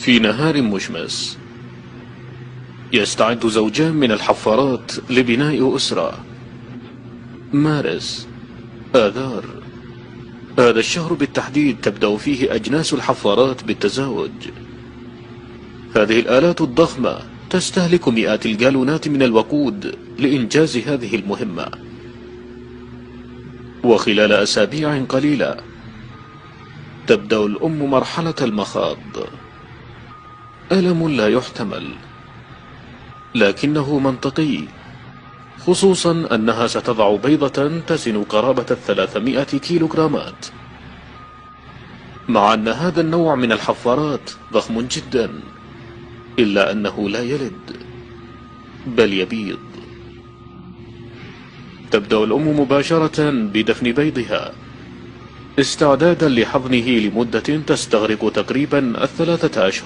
في نهار مشمس، يستعد زوجان من الحفارات لبناء أسرة. مارس، آذار، هذا الشهر بالتحديد تبدأ فيه أجناس الحفارات بالتزاوج. هذه الآلات الضخمة تستهلك مئات الجالونات من الوقود لإنجاز هذه المهمة، وخلال أسابيع قليلة تبدأ الأم مرحلة المخاض. ألم لا يحتمل، لكنه منطقي، خصوصا أنها ستضع بيضة تزن قرابة 300 كيلوغرامات. مع أن هذا النوع من الحفارات ضخم جدا، إلا أنه لا يلد بل يبيض. تبدأ الأم مباشرة بدفن بيضها استعدادا لحضنه لمدة تستغرق تقريبا 3 أشهر.